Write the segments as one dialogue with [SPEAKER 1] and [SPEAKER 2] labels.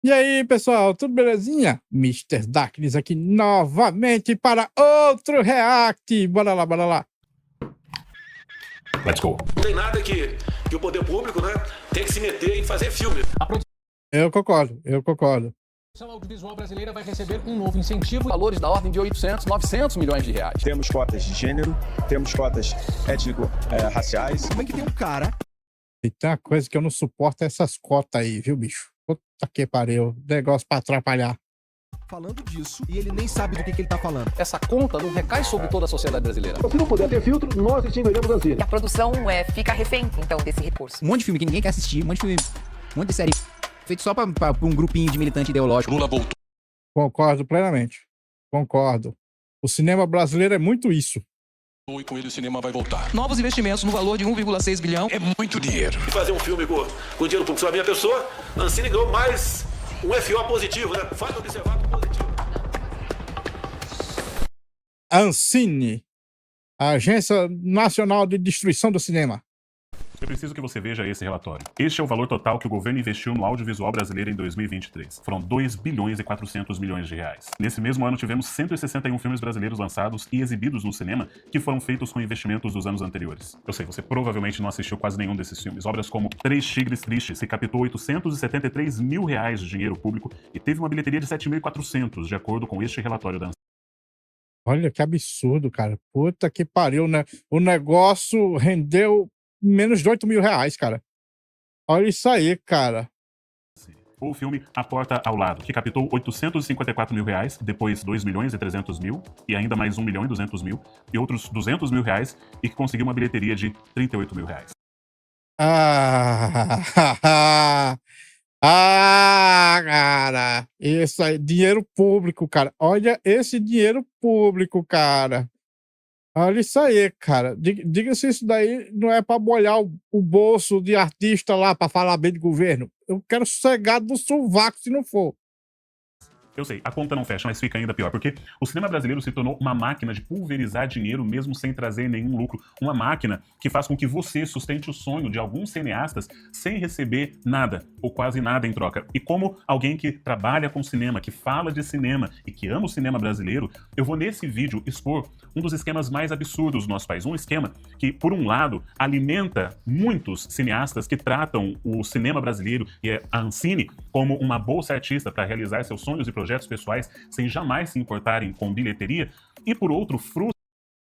[SPEAKER 1] E aí, pessoal, tudo belezinha? Mister Darkness aqui novamente para outro react. Bora lá, bora lá.
[SPEAKER 2] Let's go.
[SPEAKER 3] Não tem nada que o poder público, né, tem que se meter em fazer filme.
[SPEAKER 1] Eu concordo.
[SPEAKER 4] A produção audiovisual brasileira vai receber um novo incentivo.
[SPEAKER 2] Valores da ordem de 800, 900 milhões de reais.
[SPEAKER 5] Temos cotas de gênero, temos cotas étnico-raciais.
[SPEAKER 6] Como é que tem um cara...
[SPEAKER 1] E tem uma coisa que eu não suporto é essas cotas aí, viu, bicho? Puta que pariu. Negócio pra atrapalhar.
[SPEAKER 6] falando disso e ele nem sabe do que ele tá falando.
[SPEAKER 2] Essa conta não recai sobre toda a sociedade brasileira.
[SPEAKER 7] Se não puder ter filtro, nós extinguiremos a Zilha.
[SPEAKER 8] A produção fica refém, então, desse recurso.
[SPEAKER 9] Um monte de filme que ninguém quer assistir, um monte de série feito só pra um grupinho de militante ideológico.
[SPEAKER 2] Lula voltou.
[SPEAKER 1] Concordo plenamente. Concordo. O cinema brasileiro é muito isso.
[SPEAKER 2] E com ele o cinema vai voltar.
[SPEAKER 4] Novos investimentos no valor de 1,6 bilhão.
[SPEAKER 2] É muito dinheiro.
[SPEAKER 3] E fazer um filme com dinheiro público. Se a minha pessoa, Ancine ganhou mais um FO positivo, né? Faz observado positivo.
[SPEAKER 1] Ancine, a Agência Nacional de Destruição do Cinema.
[SPEAKER 10] Eu preciso que você veja esse relatório. Este é o valor total que o governo investiu no audiovisual brasileiro em 2023. Foram 2 bilhões e 400 milhões de reais. Nesse mesmo ano, tivemos 161 filmes brasileiros lançados e exibidos no cinema que foram feitos com investimentos dos anos anteriores. Eu sei, você provavelmente não assistiu quase nenhum desses filmes. Obras como Três Tigres Tristes, que captou 873 mil reais de dinheiro público e teve uma bilheteria de 7.400, de acordo com este relatório da
[SPEAKER 1] Olha que absurdo, cara. Puta que pariu, né? O negócio rendeu menos de 8 mil reais, cara. Olha isso aí, cara.
[SPEAKER 10] Ou o filme A Porta ao Lado, que captou 854 mil reais, depois 2 milhões e 300 mil, e ainda mais 1 milhão e 200 mil, e outros 200 mil reais, e que conseguiu uma bilheteria de 38 mil reais.
[SPEAKER 1] Cara. Isso aí, dinheiro público, cara. Olha esse dinheiro público, cara. Olha isso aí, cara. Diga se isso daí não é pra molhar o bolso de artista lá pra falar bem de governo. Eu quero sossegado do sovaco se não for.
[SPEAKER 10] Eu sei, a conta não fecha, mas fica ainda pior, porque o cinema brasileiro se tornou uma máquina de pulverizar dinheiro mesmo sem trazer nenhum lucro. Uma máquina que faz com que você sustente o sonho de alguns cineastas sem receber nada, ou quase nada em troca. E como alguém que trabalha com cinema, que fala de cinema e que ama o cinema brasileiro, eu vou nesse vídeo expor um dos esquemas mais absurdos do nosso país. Um esquema que, por um lado, alimenta muitos cineastas que tratam o cinema brasileiro e a Ancine como uma bolsa artista para realizar seus sonhos e projetos pessoais sem jamais se importarem com bilheteria, e por outro, frustra.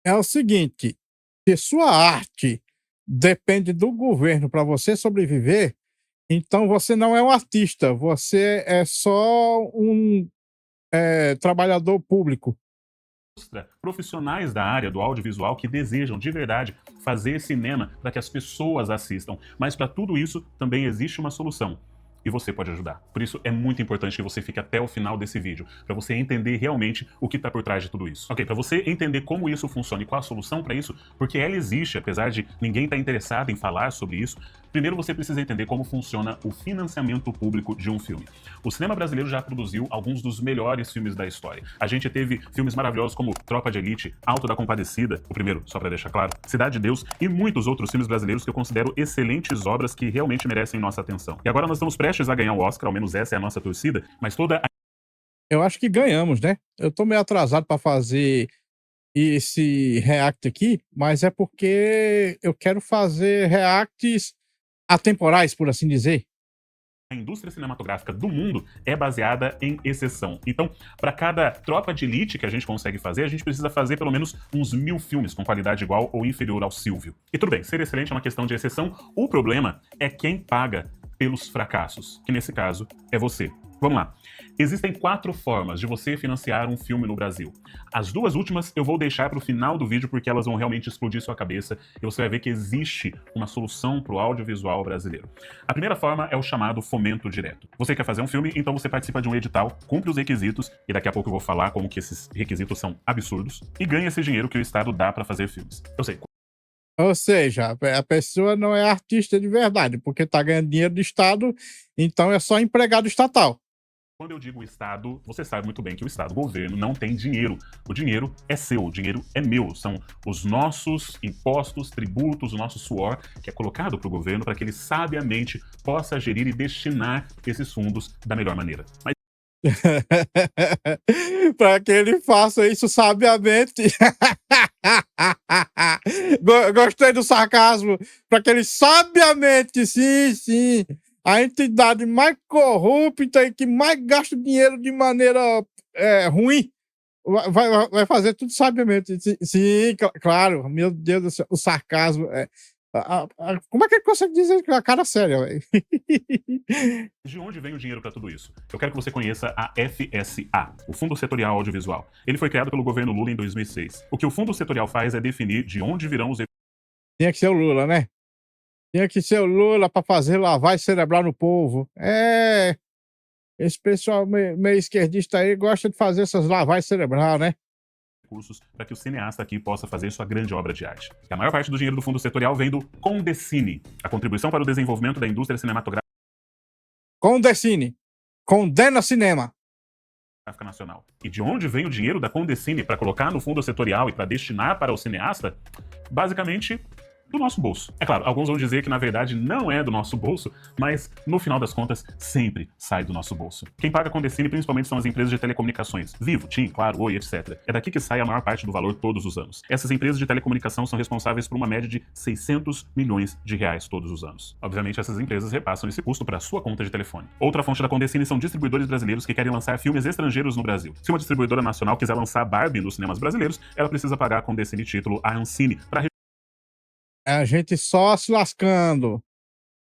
[SPEAKER 1] É o seguinte, se sua arte depende do governo para você sobreviver, então você não é um artista, você é só um trabalhador público.
[SPEAKER 10] Profissionais da área do audiovisual que desejam de verdade fazer cinema para que as pessoas assistam, mas para tudo isso também existe uma solução. E você pode ajudar. Por isso é muito importante que você fique até o final desse vídeo, para você entender realmente o que está por trás de tudo isso. Ok, para você entender como isso funciona e qual a solução para isso, porque ela existe, apesar de ninguém estar interessado em falar sobre isso, primeiro você precisa entender como funciona o financiamento público de um filme. O cinema brasileiro já produziu alguns dos melhores filmes da história. A gente teve filmes maravilhosos como Tropa de Elite, Auto da Compadecida, o primeiro, só para deixar claro, Cidade de Deus e muitos outros filmes brasileiros que eu considero excelentes obras que realmente merecem nossa atenção. E agora nós estamos prestes a ganhar o Oscar, ao menos essa é a nossa torcida, mas toda a...
[SPEAKER 1] Eu acho que ganhamos, né? Eu tô meio atrasado para fazer esse react aqui, mas é porque eu quero fazer reacts atemporais, por assim dizer.
[SPEAKER 10] A indústria cinematográfica do mundo é baseada em exceção. Então, para cada tropa de elite que a gente consegue fazer, a gente precisa fazer pelo menos uns 1000 filmes com qualidade igual ou inferior ao Silvio. E tudo bem, ser excelente é uma questão de exceção. O problema é quem paga pelos fracassos, que nesse caso é você. Vamos lá. Existem 4 formas de você financiar um filme no Brasil. As 2 últimas eu vou deixar para o final do vídeo porque elas vão realmente explodir sua cabeça e você vai ver que existe uma solução para o audiovisual brasileiro. A primeira forma é o chamado fomento direto. Você quer fazer um filme, então você participa de um edital, cumpre os requisitos, e daqui a pouco eu vou falar como que esses requisitos são absurdos, e ganha esse dinheiro que o Estado dá para fazer filmes. Eu sei.
[SPEAKER 1] Ou seja, a pessoa não é artista de verdade, porque tá ganhando dinheiro do Estado, então é só empregado estatal.
[SPEAKER 10] Quando eu digo Estado, você sabe muito bem que o Estado, o governo, não tem dinheiro. O dinheiro é seu, o dinheiro é meu. São os nossos impostos, tributos, o nosso suor que é colocado para o governo para que ele sabiamente possa gerir e destinar esses fundos da melhor maneira. Mas
[SPEAKER 1] para que ele faça isso sabiamente. Gostei do sarcasmo. Para que ele sabiamente, sim, a entidade mais corrupta e que mais gasta dinheiro de maneira ruim, vai fazer tudo sabiamente. Sim, claro, meu Deus do céu, o sarcasmo. Como é que ele consegue dizer com a cara séria, velho?
[SPEAKER 10] De onde vem o dinheiro para tudo isso? Eu quero que você conheça a FSA, o Fundo Setorial Audiovisual. Ele foi criado pelo governo Lula em 2006. O que o Fundo Setorial faz é definir de onde virão os...
[SPEAKER 1] Tinha que ser o Lula, né? Tinha que ser o Lula para fazer lavagem cerebral no povo. Esse pessoal meio esquerdista aí gosta de fazer essas lavagens cerebrais, né?
[SPEAKER 10] Recursos para que o cineasta aqui possa fazer sua grande obra de arte. E a maior parte do dinheiro do Fundo Setorial vem do Condecine, a contribuição para o desenvolvimento da indústria cinematográfica
[SPEAKER 1] Condecine. Condena cinema.
[SPEAKER 10] Nacional. E de onde vem o dinheiro da Condecine para colocar no Fundo Setorial e para destinar para o cineasta? Basicamente, do nosso bolso. É claro, alguns vão dizer que na verdade não é do nosso bolso, mas no final das contas sempre sai do nosso bolso. Quem paga a Condecine principalmente são as empresas de telecomunicações, Vivo, TIM, Claro, Oi, etc. É daqui que sai a maior parte do valor todos os anos. Essas empresas de telecomunicação são responsáveis por uma média de 600 milhões de reais todos os anos. Obviamente essas empresas repassam esse custo para a sua conta de telefone. Outra fonte da Condecine são distribuidores brasileiros que querem lançar filmes estrangeiros no Brasil. Se uma distribuidora nacional quiser lançar Barbie nos cinemas brasileiros, ela precisa pagar a Condecine título a Ancine para
[SPEAKER 1] A gente só se lascando.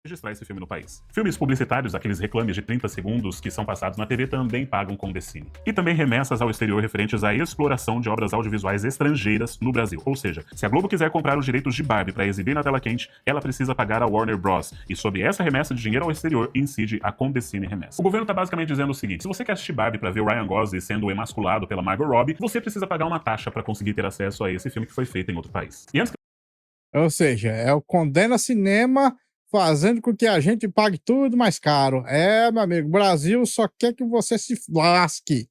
[SPEAKER 10] Registrar esse filme no país. Filmes publicitários, aqueles reclames de 30 segundos que são passados na TV, também pagam Condecine. E também remessas ao exterior referentes à exploração de obras audiovisuais estrangeiras no Brasil. Ou seja, se a Globo quiser comprar os direitos de Barbie para exibir na tela quente, ela precisa pagar a Warner Bros. E sobre essa remessa de dinheiro ao exterior incide a Condecine remessa. O governo está basicamente dizendo o seguinte: se você quer assistir Barbie para ver o Ryan Gosling sendo emasculado pela Margot Robbie, você precisa pagar uma taxa para conseguir ter acesso a esse filme que foi feito em outro país. E antes que...
[SPEAKER 1] Ou seja, é o Condena Cinema fazendo com que a gente pague tudo mais caro. Meu amigo, o Brasil só quer que você se lasque.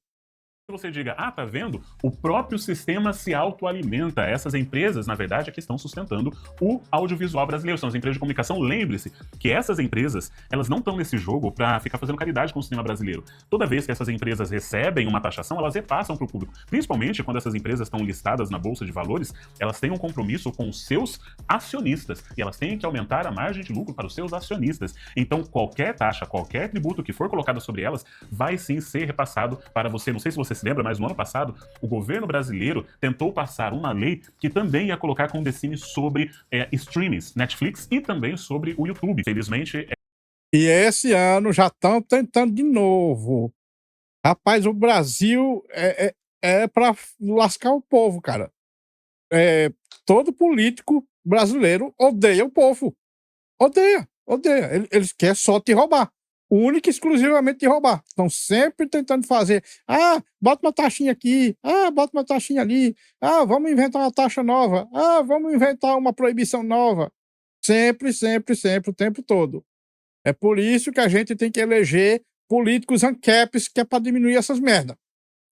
[SPEAKER 10] Você diga, tá vendo? O próprio sistema se autoalimenta. Essas empresas, na verdade, é que estão sustentando o audiovisual brasileiro. São as empresas de comunicação. Lembre-se que essas empresas, elas não estão nesse jogo para ficar fazendo caridade com o cinema brasileiro. Toda vez que essas empresas recebem uma taxação, elas repassam para o público. Principalmente quando essas empresas estão listadas na Bolsa de Valores, elas têm um compromisso com os seus acionistas. E elas têm que aumentar a margem de lucro para os seus acionistas. Então, qualquer taxa, qualquer tributo que for colocado sobre elas, vai sim ser repassado para você. Não sei se você se lembra, mas no ano passado, o governo brasileiro tentou passar uma lei que também ia colocar Condecine sobre streamings, Netflix e também sobre o YouTube. Felizmente...
[SPEAKER 1] E esse ano já estão tentando de novo. Rapaz, o Brasil é para lascar o povo, cara. Todo político brasileiro odeia o povo. Odeia. Eles querem só te roubar. Única e exclusivamente de roubar. Estão sempre tentando fazer. Bota uma taxinha aqui. Bota uma taxinha ali. Vamos inventar uma taxa nova. Vamos inventar uma proibição nova. Sempre, o tempo todo. É por isso que a gente tem que eleger políticos ANCAPs, que é para diminuir essas merda.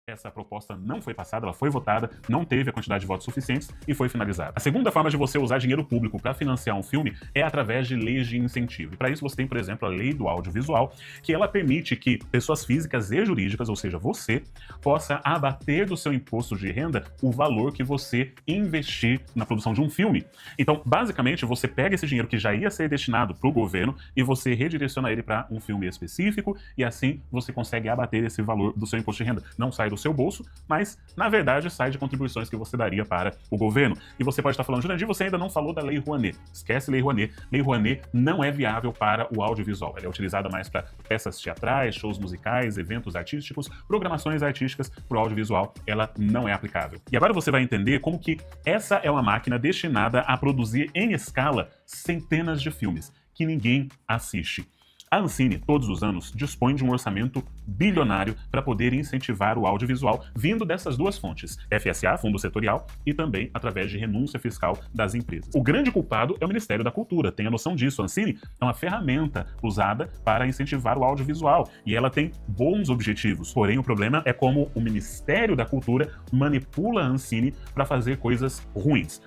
[SPEAKER 10] Essa proposta não foi passada, ela foi votada, não teve a quantidade de votos suficientes e foi finalizada. A segunda forma de você usar dinheiro público para financiar um filme é através de leis de incentivo. E para isso você tem, por exemplo, a Lei do Audiovisual, que ela permite que pessoas físicas e jurídicas, ou seja, você, possa abater do seu imposto de renda o valor que você investir na produção de um filme. Então, basicamente, você pega esse dinheiro que já ia ser destinado para o governo e você redireciona ele para um filme específico e assim você consegue abater esse valor do seu imposto de renda. Não sai do seu bolso, mas na verdade sai de contribuições que você daria para o governo. E você pode estar falando, Jurandir, você ainda não falou da Lei Rouanet. Esquece Lei Rouanet. Lei Rouanet não é viável para o audiovisual. Ela é utilizada mais para peças teatrais, shows musicais, eventos artísticos, programações artísticas. Para o audiovisual, ela não é aplicável. E agora você vai entender como que essa é uma máquina destinada a produzir em escala centenas de filmes que ninguém assiste. A Ancine, todos os anos, dispõe de um orçamento bilionário para poder incentivar o audiovisual, vindo dessas duas fontes, FSA, Fundo Setorial, e também através de renúncia fiscal das empresas. O grande culpado é o Ministério da Cultura, tenha noção disso. A Ancine é uma ferramenta usada para incentivar o audiovisual, e ela tem bons objetivos, porém o problema é como o Ministério da Cultura manipula a Ancine para fazer coisas ruins.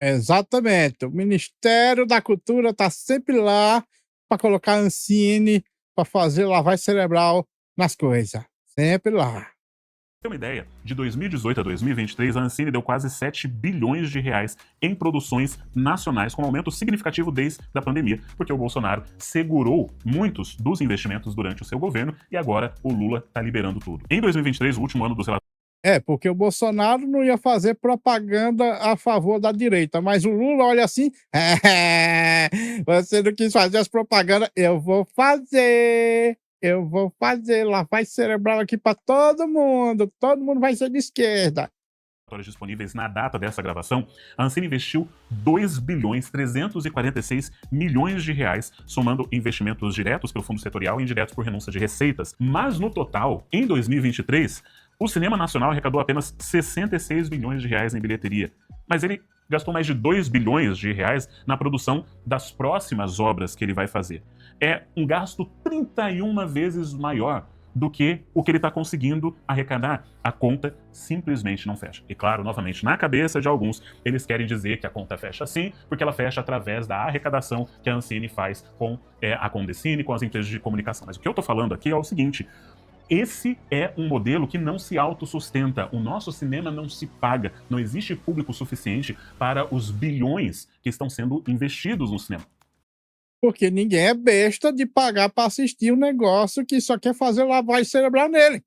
[SPEAKER 1] Exatamente. O Ministério da Cultura tá sempre lá para colocar a Ancine para fazer lavagem cerebral nas coisas. Sempre lá.
[SPEAKER 10] Pra ter uma ideia, de 2018 a 2023, a Ancine deu quase 7 bilhões de reais em produções nacionais, com um aumento significativo desde a pandemia, porque o Bolsonaro segurou muitos dos investimentos durante o seu governo e agora o Lula está liberando tudo. Em 2023, o último ano dos relatórios.
[SPEAKER 1] Porque o Bolsonaro não ia fazer propaganda a favor da direita, mas o Lula olha assim, você não quis fazer as propagandas, eu vou fazer lavagem cerebral aqui para todo mundo vai ser de esquerda.
[SPEAKER 10] Disponíveis na data dessa gravação, a Ancine investiu 2 bilhões 346 milhões de reais, somando investimentos diretos pelo Fundo Setorial e indiretos por renúncia de receitas. Mas no total, em 2023, o cinema nacional arrecadou apenas 66 milhões de reais em bilheteria, mas ele gastou mais de 2 bilhões de reais na produção das próximas obras que ele vai fazer. É um gasto 31 vezes maior do que o que ele está conseguindo arrecadar. A conta simplesmente não fecha. E claro, novamente, na cabeça de alguns, eles querem dizer que a conta fecha sim, porque ela fecha através da arrecadação que a Ancine faz com a Condecine, com as empresas de comunicação. Mas o que eu estou falando aqui é o seguinte: esse é um modelo que não se autossustenta. O nosso cinema não se paga. Não existe público suficiente para os bilhões que estão sendo investidos no cinema.
[SPEAKER 1] Porque ninguém é besta de pagar para assistir um negócio que só quer fazer lavagem cerebral nele.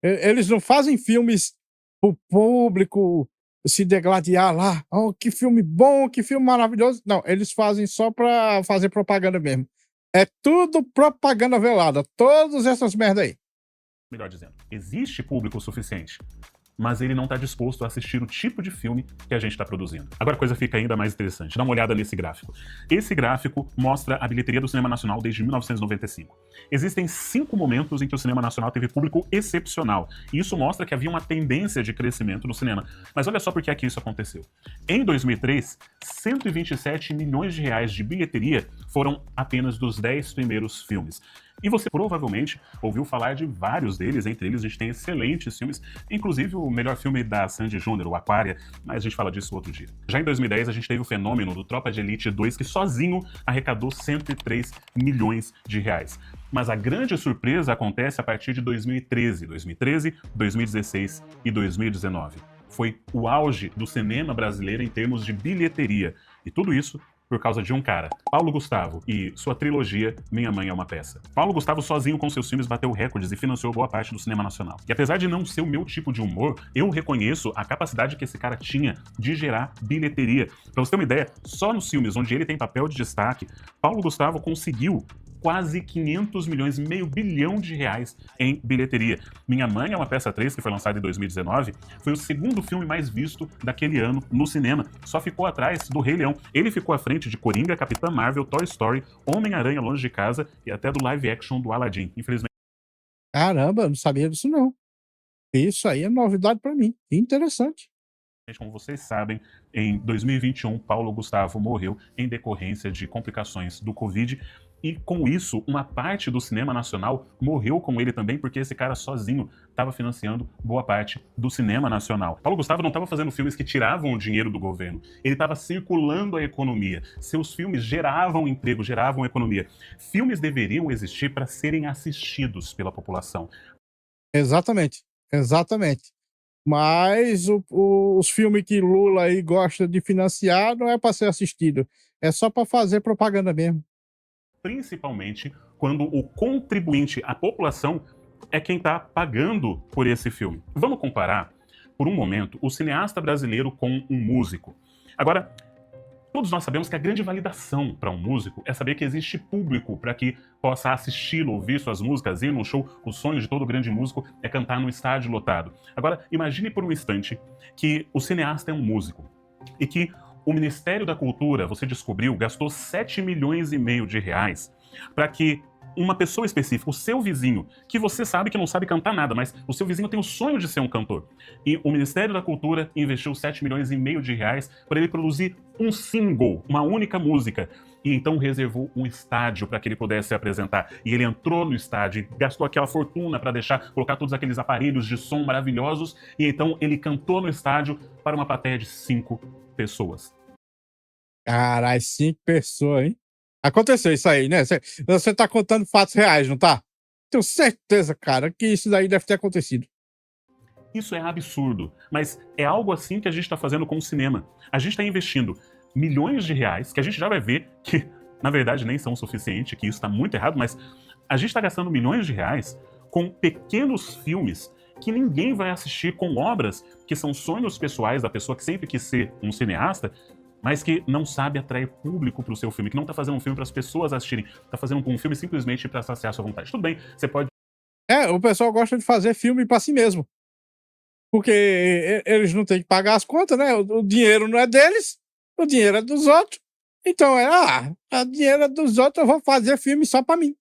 [SPEAKER 1] Eles não fazem filmes pro público se degladiar lá. Oh, que filme bom, que filme maravilhoso. Não, eles fazem só para fazer propaganda mesmo. É tudo propaganda velada. Todas essas merda aí.
[SPEAKER 10] Melhor dizendo, existe público suficiente, mas ele não está disposto a assistir o tipo de filme que a gente está produzindo. Agora a coisa fica ainda mais interessante. Dá uma olhada nesse gráfico. Esse gráfico mostra a bilheteria do cinema nacional desde 1995. Existem 5 momentos em que o cinema nacional teve público excepcional, e isso mostra que havia uma tendência de crescimento no cinema. Mas olha só por que é que isso aconteceu. Em 2003, 127 milhões de reais de bilheteria foram apenas dos 10 primeiros filmes. E você provavelmente ouviu falar de vários deles, entre eles a gente tem excelentes filmes, inclusive o melhor filme da Sandy Júnior, o Aquária, mas a gente fala disso outro dia. Já em 2010 a gente teve o fenômeno do Tropa de Elite 2, que sozinho arrecadou 103 milhões de reais. Mas a grande surpresa acontece a partir de 2013, 2016 e 2019. Foi o auge do cinema brasileiro em termos de bilheteria. E tudo isso por causa de um cara, Paulo Gustavo, e sua trilogia Minha Mãe é uma Peça. Paulo Gustavo sozinho com seus filmes bateu recordes e financiou boa parte do cinema nacional. E apesar de não ser o meu tipo de humor, eu reconheço a capacidade que esse cara tinha de gerar bilheteria. Pra você ter uma ideia, só nos filmes onde ele tem papel de destaque, Paulo Gustavo conseguiu quase 500 milhões, meio bilhão de reais em bilheteria. Minha Mãe é uma Peça 3, que foi lançada em 2019, foi o segundo filme mais visto daquele ano no cinema. Só ficou atrás do Rei Leão. Ele ficou à frente de Coringa, Capitã Marvel, Toy Story, Homem-Aranha Longe de Casa e até do live action do Aladdin. Infelizmente.
[SPEAKER 1] Caramba, eu não sabia disso não. Isso aí é novidade para mim. Interessante.
[SPEAKER 10] Como vocês sabem, em 2021, Paulo Gustavo morreu em decorrência de complicações do Covid. E com isso, uma parte do cinema nacional morreu com ele também, porque esse cara sozinho estava financiando boa parte do cinema nacional. Paulo Gustavo não estava fazendo filmes que tiravam o dinheiro do governo, ele estava circulando a economia. Seus filmes geravam emprego, geravam economia. Filmes deveriam existir para serem assistidos pela população.
[SPEAKER 1] Exatamente, exatamente. Mas os filmes que Lula aí gosta de financiar não é para ser assistido, é só para fazer propaganda mesmo.
[SPEAKER 10] Principalmente quando o contribuinte, a população, é quem está pagando por esse filme. Vamos comparar, por um momento, o cineasta brasileiro com um músico. Agora, todos nós sabemos que a grande validação para um músico é saber que existe público para que possa assisti-lo, ouvir suas músicas, ir no show. O sonho de todo grande músico é cantar num estádio lotado. Agora, imagine por um instante que o cineasta é um músico e que o Ministério da Cultura, você descobriu, gastou 7 milhões e meio de reais para que uma pessoa específica, o seu vizinho, que você sabe que não sabe cantar nada, mas o seu vizinho tem o sonho de ser um cantor. E o Ministério da Cultura investiu 7,5 milhões de reais para ele produzir um single, uma única música. E então reservou um estádio para que ele pudesse se apresentar. E ele entrou no estádio e gastou aquela fortuna para colocar todos aqueles aparelhos de som maravilhosos. E então ele cantou no estádio para uma plateia de 5 pessoas.
[SPEAKER 1] Caralho, 5 pessoas, hein? Aconteceu isso aí, né? Você tá contando fatos reais, não tá? Tenho certeza, cara, que isso daí deve ter acontecido.
[SPEAKER 10] Isso é absurdo, mas é algo assim que a gente está fazendo com o cinema. A gente está investindo milhões de reais, que a gente já vai ver que, na verdade, nem são o suficiente, que isso está muito errado, mas a gente está gastando milhões de reais com pequenos filmes que ninguém vai assistir, com obras que são sonhos pessoais da pessoa que sempre quis ser um cineasta, mas que não sabe atrair público para o seu filme, que não está fazendo um filme para as pessoas assistirem, está fazendo um filme simplesmente para saciar a sua vontade. Tudo bem, você pode...
[SPEAKER 1] O pessoal gosta de fazer filme para si mesmo. Porque eles não têm que pagar as contas, né? O dinheiro não é deles, o dinheiro é dos outros. Então o dinheiro é dos outros, eu vou fazer filme só para mim.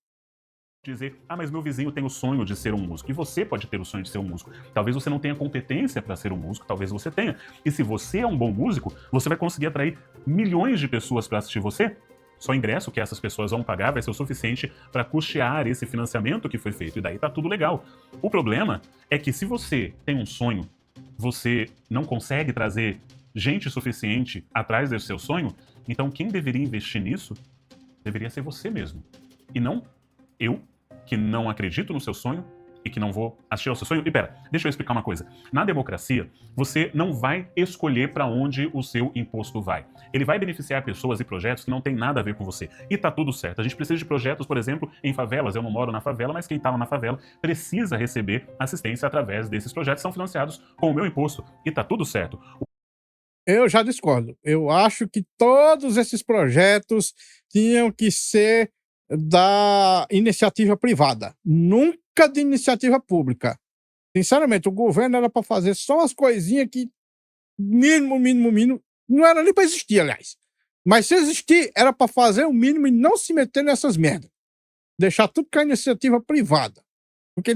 [SPEAKER 10] Dizer, mas meu vizinho tem o sonho de ser um músico, e você pode ter o sonho de ser um músico. Talvez você não tenha competência para ser um músico, talvez você tenha. E se você é um bom músico, você vai conseguir atrair milhões de pessoas para assistir você. Só o ingresso que essas pessoas vão pagar vai ser o suficiente para custear esse financiamento que foi feito, e daí tá tudo legal. O problema é que se você tem um sonho, você não consegue trazer gente suficiente atrás desse seu sonho, então quem deveria investir nisso deveria ser você mesmo, e não eu, que não acredito no seu sonho e que não vou assistir ao seu sonho. E pera, deixa eu explicar uma coisa. Na democracia, você não vai escolher para onde o seu imposto vai. Ele vai beneficiar pessoas e projetos que não tem nada a ver com você. E tá tudo certo. A gente precisa de projetos, por exemplo, em favelas. Eu não moro na favela, mas quem tá lá na favela precisa receber assistência através desses projetos. São financiados com o meu imposto. E tá tudo certo.
[SPEAKER 1] Eu já discordo. Eu acho que todos esses projetos tinham que ser da iniciativa privada, nunca de iniciativa pública. Sinceramente, o governo era para fazer só umas coisinhas que mínimo, não era nem para existir, aliás. Mas se existir, era para fazer o mínimo e não se meter nessas merdas. Deixar tudo com a iniciativa privada. Porque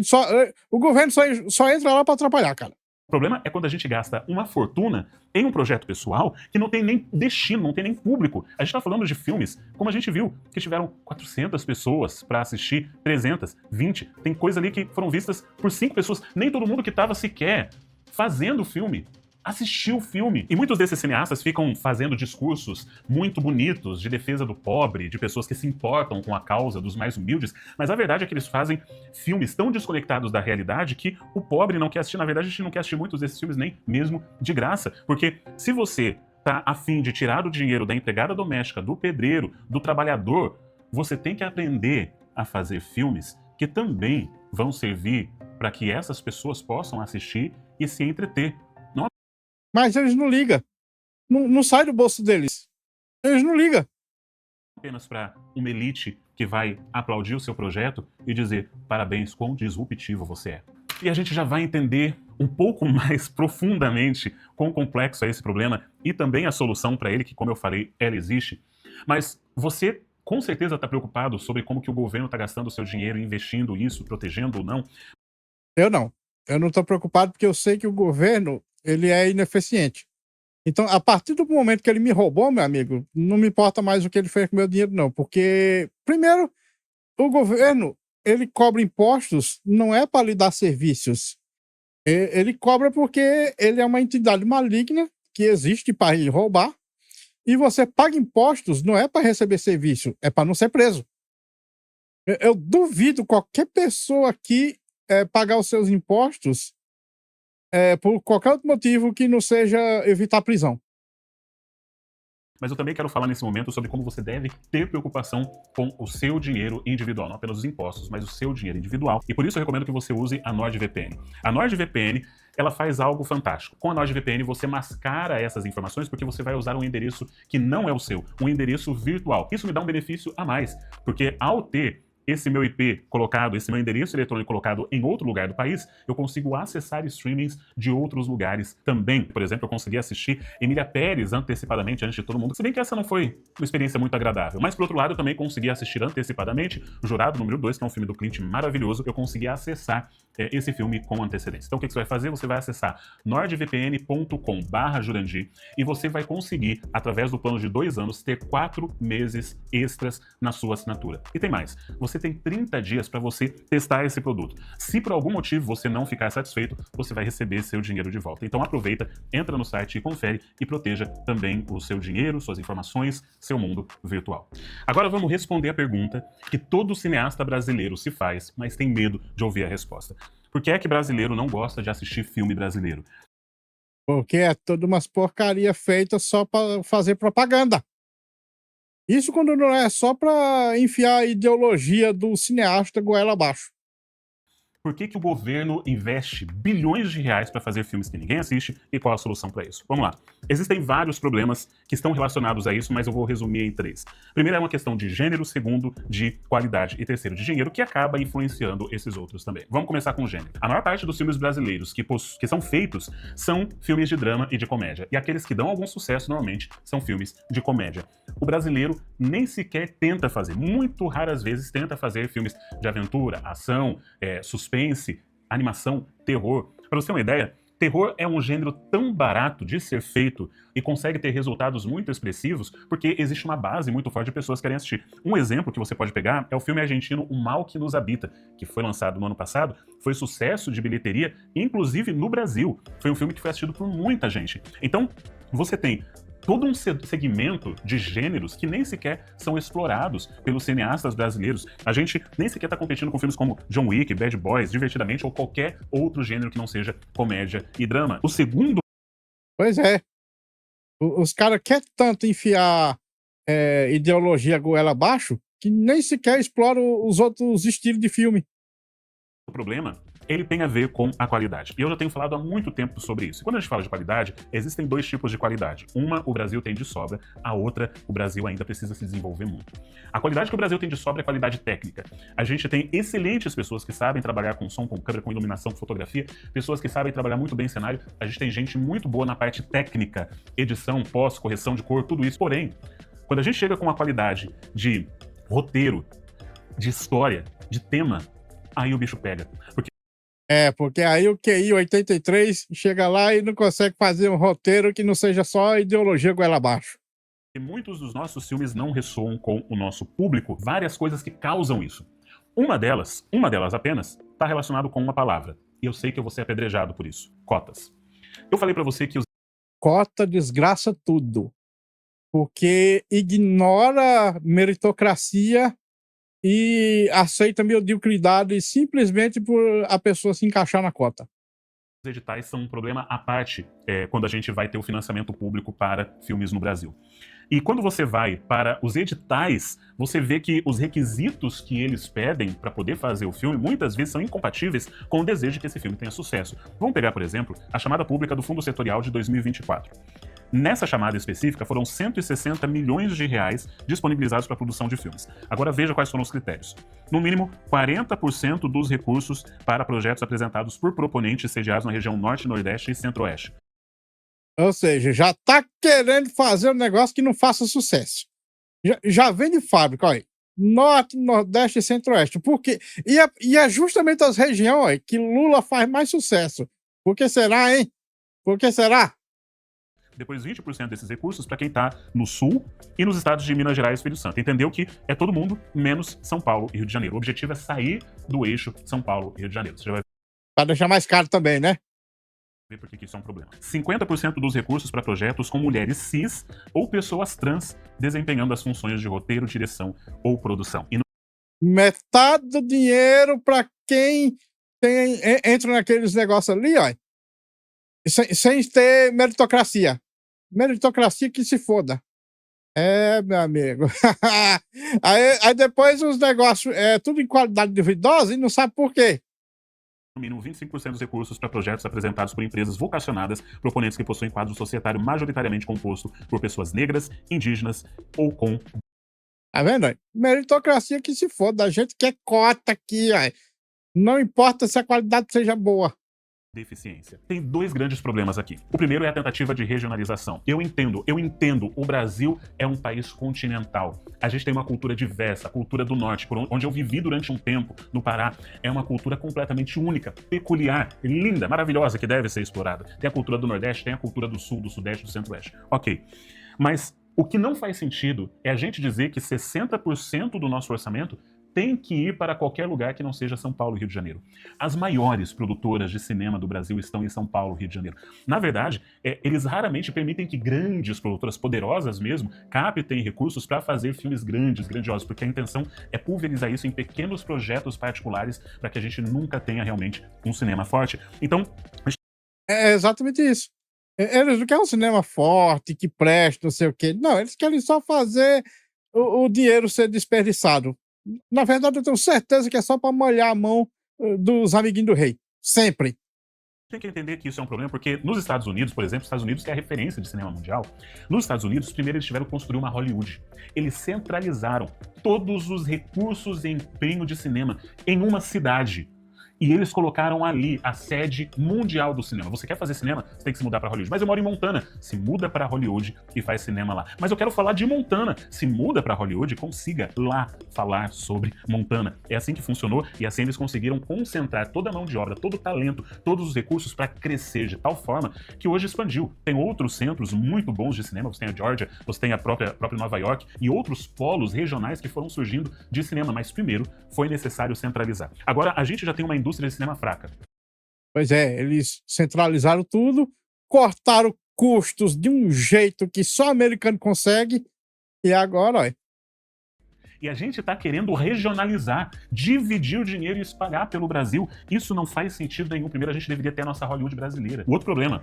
[SPEAKER 1] o governo só entra lá para atrapalhar, cara.
[SPEAKER 10] O problema é quando a gente gasta uma fortuna em um projeto pessoal que não tem nem destino, não tem nem público. A gente está falando de filmes, como a gente viu, que tiveram 400 pessoas para assistir, 300, 20. Tem coisa ali que foram vistas por 5 pessoas. Nem todo mundo que estava sequer fazendo o filme assistiu o filme. E muitos desses cineastas ficam fazendo discursos muito bonitos de defesa do pobre, de pessoas que se importam com a causa dos mais humildes, mas a verdade é que eles fazem filmes tão desconectados da realidade que o pobre não quer assistir. Na verdade, a gente não quer assistir muitos desses filmes nem mesmo de graça, porque se você tá a fim de tirar o dinheiro da empregada doméstica, do pedreiro, do trabalhador, você tem que aprender a fazer filmes que também vão servir para que essas pessoas possam assistir e se entreter.
[SPEAKER 1] Mas eles não ligam. Não sai do bolso deles. Eles não ligam.
[SPEAKER 10] Apenas para uma elite que vai aplaudir o seu projeto e dizer parabéns, quão disruptivo você é. E a gente já vai entender um pouco mais profundamente quão complexo é esse problema e também a solução para ele, que, como eu falei, ela existe. Mas você com certeza está preocupado sobre como que o governo está gastando o seu dinheiro, investindo isso, protegendo ou não.
[SPEAKER 1] Eu não. Eu não estou preocupado porque eu sei que o governo ele é ineficiente. Então, a partir do momento que ele me roubou, meu amigo, não me importa mais o que ele fez com o meu dinheiro, não. Porque, primeiro, o governo, ele cobra impostos, não é para lhe dar serviços. Ele cobra porque ele é uma entidade maligna que existe para lhe roubar. E você paga impostos, não é para receber serviço, é para não ser preso. Eu duvido qualquer pessoa aqui pagar os seus impostos por qualquer outro motivo que não seja evitar prisão.
[SPEAKER 10] Mas eu também quero falar nesse momento sobre como você deve ter preocupação com o seu dinheiro individual, não apenas os impostos, mas o seu dinheiro individual. E por isso eu recomendo que você use a NordVPN. A NordVPN, ela faz algo fantástico. Com a NordVPN você mascara essas informações porque você vai usar um endereço que não é o seu, um endereço virtual. Isso me dá um benefício a mais, porque ao ter esse meu IP colocado, esse meu endereço eletrônico colocado em outro lugar do país, eu consigo acessar streamings de outros lugares também. Por exemplo, eu consegui assistir Emília Pérez antecipadamente antes de todo mundo, se bem que essa não foi uma experiência muito agradável. Mas, por outro lado, eu também consegui assistir antecipadamente O Jurado número 2, que é um filme do Clint maravilhoso. Eu consegui acessar esse filme com antecedência. Então, o que você vai fazer? Você vai acessar nordvpn.com/Jurandir e você vai conseguir, através do plano de 2 anos, ter 4 meses extras na sua assinatura. E tem mais. Você tem 30 dias para você testar esse produto. Se por algum motivo você não ficar satisfeito, você vai receber seu dinheiro de volta. Então aproveita, entra no site e confere e proteja também o seu dinheiro, suas informações, seu mundo virtual. Agora vamos responder a pergunta que todo cineasta brasileiro se faz, mas tem medo de ouvir a resposta. Por que é que brasileiro não gosta de assistir filme brasileiro?
[SPEAKER 1] Porque é toda umas porcaria feita só para fazer propaganda. Isso quando não é só para enfiar a ideologia do cineasta goela abaixo.
[SPEAKER 10] Por que que o governo investe bilhões de reais para fazer filmes que ninguém assiste e qual a solução para isso? Vamos lá. Existem vários problemas que estão relacionados a isso, mas eu vou resumir em 3. Primeiro é uma questão de gênero, segundo de qualidade e terceiro de dinheiro, que acaba influenciando esses outros também. Vamos começar com o gênero. A maior parte dos filmes brasileiros que são feitos são filmes de drama e de comédia. E aqueles que dão algum sucesso, normalmente, são filmes de comédia. O brasileiro nem sequer tenta fazer, muito raras vezes tenta fazer filmes de aventura, ação, suspense, animação, terror. Para você ter uma ideia, terror é um gênero tão barato de ser feito e consegue ter resultados muito expressivos porque existe uma base muito forte de pessoas que querem assistir. Um exemplo que você pode pegar é o filme argentino O Mal que Nos Habita, que foi lançado no ano passado, foi sucesso de bilheteria, inclusive no Brasil. Foi um filme que foi assistido por muita gente. Então, você tem todo um segmento de gêneros que nem sequer são explorados pelos cineastas brasileiros. A gente nem sequer está competindo com filmes como John Wick, Bad Boys, Divertidamente ou qualquer outro gênero que não seja comédia e drama. O segundo...
[SPEAKER 1] Pois é. Os caras querem tanto enfiar ideologia goela abaixo que nem sequer exploram os outros estilos de filme.
[SPEAKER 10] O problema, ele tem a ver com a qualidade. E eu já tenho falado há muito tempo sobre isso. Quando a gente fala de qualidade, existem 2 tipos de qualidade. Uma, o Brasil tem de sobra. A outra, o Brasil ainda precisa se desenvolver muito. A qualidade que o Brasil tem de sobra é a qualidade técnica. A gente tem excelentes pessoas que sabem trabalhar com som, com câmera, com iluminação, com fotografia, pessoas que sabem trabalhar muito bem cenário. A gente tem gente muito boa na parte técnica, edição, pós, correção de cor, tudo isso. Porém, quando a gente chega com a qualidade de roteiro, de história, de tema, aí o bicho pega.
[SPEAKER 1] Porque aí o QI 83 chega lá e não consegue fazer um roteiro que não seja só ideologia goela abaixo.
[SPEAKER 10] E muitos dos nossos filmes não ressoam com o nosso público. Várias coisas que causam isso. Uma delas apenas, está relacionado com uma palavra. E eu sei que eu vou ser apedrejado por isso. Cotas. Eu falei pra você que
[SPEAKER 1] Cota desgraça tudo. Porque ignora meritocracia e aceita mediocridade simplesmente por a pessoa se encaixar na cota.
[SPEAKER 10] Os editais são um problema à parte quando a gente vai ter o financiamento público para filmes no Brasil. E quando você vai para os editais, você vê que os requisitos que eles pedem para poder fazer o filme, muitas vezes são incompatíveis com o desejo de que esse filme tenha sucesso. Vamos pegar, por exemplo, a chamada pública do Fundo Setorial de 2024. Nessa chamada específica, foram 160 milhões de reais disponibilizados para a produção de filmes. Agora veja quais foram os critérios. No mínimo, 40% dos recursos para projetos apresentados por proponentes sediados na região Norte, Nordeste e Centro-Oeste.
[SPEAKER 1] Ou seja, já tá querendo fazer um negócio que não faça sucesso. Já vem de fábrica, olha. Norte, Nordeste e Centro-Oeste. Porque, e é justamente as regiões que Lula faz mais sucesso. Por que será, hein? Por que será?
[SPEAKER 10] Depois 20% desses recursos para quem está no Sul e nos estados de Minas Gerais e Espírito Santo. Entendeu que é todo mundo, menos São Paulo e Rio de Janeiro. O objetivo é sair do eixo São Paulo e Rio de Janeiro. Você já vai
[SPEAKER 1] Para deixar mais caro também, né?
[SPEAKER 10] ver por que isso é um problema. 50% dos recursos para projetos com mulheres cis ou pessoas trans desempenhando as funções de roteiro, direção ou produção. E
[SPEAKER 1] metade do dinheiro para quem entra naqueles negócios ali, ó. Sem ter meritocracia. Meritocracia que se foda. Meu amigo. aí depois os negócios tudo em qualidade duvidosa e não sabe por quê.
[SPEAKER 10] No mínimo 25% dos recursos para projetos apresentados por empresas vocacionadas, proponentes que possuem quadro societário majoritariamente composto por pessoas negras, indígenas ou com...
[SPEAKER 1] Tá vendo? Aí? Meritocracia que se foda. A gente quer cota aqui, ó. Não importa se a qualidade seja boa.
[SPEAKER 10] Deficiência. Tem dois grandes problemas aqui. O primeiro é a tentativa de regionalização. Eu entendo, o Brasil é um país continental. A gente tem uma cultura diversa, a cultura do norte, por onde eu vivi durante um tempo, no Pará, é uma cultura completamente única, peculiar, linda, maravilhosa, que deve ser explorada. Tem a cultura do nordeste, tem a cultura do sul, do sudeste, do centro-oeste. Ok. Mas o que não faz sentido é a gente dizer que 60% do nosso orçamento tem que ir para qualquer lugar que não seja São Paulo e Rio de Janeiro. As maiores produtoras de cinema do Brasil estão em São Paulo e Rio de Janeiro. Na verdade, eles raramente permitem que grandes produtoras, poderosas mesmo, captem recursos para fazer filmes grandes, grandiosos, porque a intenção é pulverizar isso em pequenos projetos particulares para que a gente nunca tenha realmente um cinema forte. Então,
[SPEAKER 1] É exatamente isso. Eles não querem um cinema forte, que preste, não sei o quê. Não, eles querem só fazer o dinheiro ser desperdiçado. Na verdade, eu tenho certeza que é só para molhar a mão dos amiguinhos do rei. Sempre.
[SPEAKER 10] Tem que entender que isso é um problema, porque nos Estados Unidos, por exemplo, os Estados Unidos que é a referência de cinema mundial, nos Estados Unidos, primeiro eles tiveram que construir uma Hollywood. Eles centralizaram todos os recursos e empenho de cinema em uma cidade. E eles colocaram ali a sede mundial do cinema. Você quer fazer cinema? Você tem que se mudar para Hollywood. Mas eu moro em Montana. Se muda para Hollywood e faz cinema lá. Mas eu quero falar de Montana. Se muda para Hollywood e consiga lá falar sobre Montana. É assim que funcionou e assim eles conseguiram concentrar toda a mão de obra, todo o talento, todos os recursos para crescer de tal forma que hoje expandiu. Tem outros centros muito bons de cinema. Você tem a Georgia, você tem a própria Nova York e outros polos regionais que foram surgindo de cinema. Mas primeiro foi necessário centralizar. Agora a gente já tem uma indústria de cinema fraca.
[SPEAKER 1] Pois é, eles centralizaram tudo, cortaram custos de um jeito que só americano consegue, e agora, olha.
[SPEAKER 10] E a gente está querendo regionalizar, dividir o dinheiro e espalhar pelo Brasil. Isso não faz sentido nenhum. Primeiro, a gente deveria ter a nossa Hollywood brasileira. O outro problema.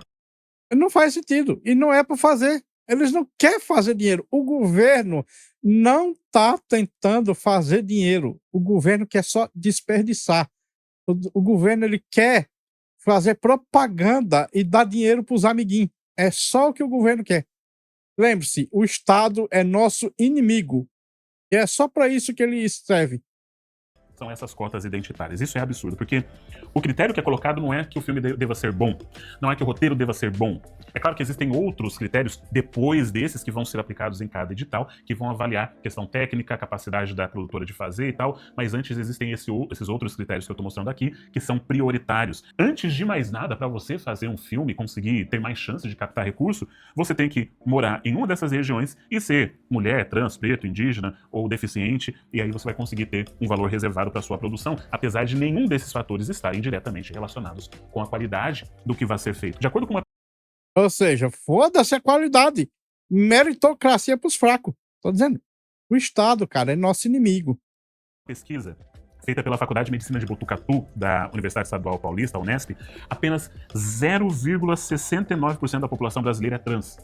[SPEAKER 1] Não faz sentido, e não é para fazer. Eles não querem fazer dinheiro. O governo não está tentando fazer dinheiro. O governo quer só desperdiçar. O governo ele quer fazer propaganda e dar dinheiro para os amiguinhos. É só o que o governo quer. Lembre-se, o Estado é nosso inimigo. E é só para isso que ele serve.
[SPEAKER 10] São essas cotas identitárias. Isso é absurdo, porque o critério que é colocado não é que o filme deva ser bom, não é que o roteiro deva ser bom. É claro que existem outros critérios depois desses que vão ser aplicados em cada edital, que vão avaliar questão técnica, capacidade da produtora de fazer e tal, mas antes existem esses outros critérios que eu estou mostrando aqui, que são prioritários. Antes de mais nada, para você fazer um filme, conseguir ter mais chance de captar recurso, você tem que morar em uma dessas regiões e ser mulher, trans, preto, indígena ou deficiente, e aí você vai conseguir ter um valor reservado para sua produção, apesar de nenhum desses fatores estarem diretamente relacionados com a qualidade do que vai ser feito. De acordo com uma
[SPEAKER 1] Ou seja, foda-se a qualidade. Meritocracia pros fracos. Tô dizendo. O Estado, cara, é nosso inimigo.
[SPEAKER 10] pesquisa feita pela Faculdade de Medicina de Botucatu, da Universidade Estadual Paulista, a Unesp, apenas 0,69% da população brasileira é trans.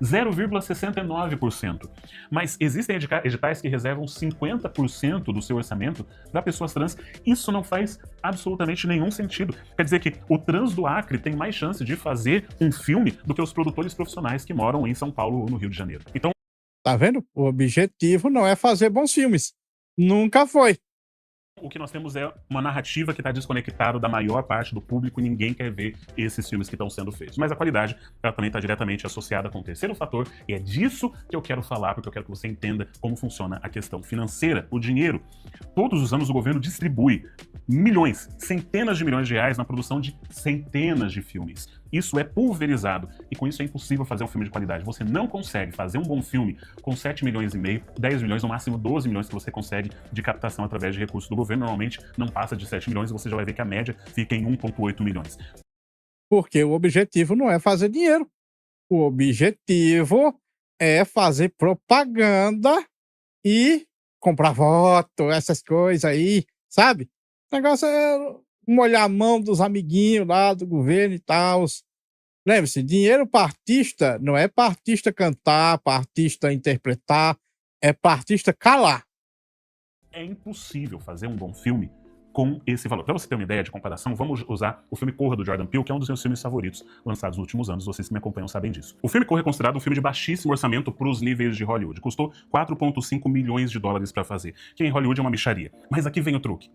[SPEAKER 10] 0,69%. Mas existem editais que reservam 50% do seu orçamento para pessoas trans. Isso não faz absolutamente nenhum sentido. Quer dizer que o trans do Acre tem mais chance de fazer um filme do que os produtores profissionais que moram em São Paulo ou no Rio de Janeiro. Então,
[SPEAKER 1] tá vendo? O objetivo não é fazer bons filmes. Nunca foi.
[SPEAKER 10] O que nós temos é uma narrativa que está desconectada da maior parte do público e ninguém quer ver esses filmes que estão sendo feitos. Mas a qualidade, ela também está diretamente associada com o terceiro fator, e é disso que eu quero falar, porque eu quero que você entenda como funciona a questão financeira, o dinheiro. Todos os anos o governo distribui milhões, centenas de milhões de reais na produção de centenas de filmes. Isso é pulverizado, e com isso é impossível fazer um filme de qualidade. Você não consegue fazer um bom filme com 7 milhões e meio, 10 milhões, no máximo 12 milhões que você consegue de captação através de recursos do governo. Normalmente não passa de 7 milhões e você já vai ver que a média fica em 1,8 milhões.
[SPEAKER 1] Porque o objetivo não é fazer dinheiro. O objetivo é fazer propaganda e comprar voto, essas coisas aí, sabe? O negócio é molhar a mão dos amiguinhos lá do governo e tal. Lembre-se, dinheiro para artista não é para artista cantar, para artista interpretar, é para artista calar.
[SPEAKER 10] É impossível fazer um bom filme com esse valor. Para você ter uma ideia de comparação, vamos usar o filme Corra, do Jordan Peele, que é um dos meus filmes favoritos lançados nos últimos anos. Vocês que me acompanham sabem disso. O filme Corra é considerado um filme de baixíssimo orçamento para os níveis de Hollywood. Custou 4,5 milhões de dólares para fazer, que em Hollywood é uma mixaria. Mas aqui vem o truque.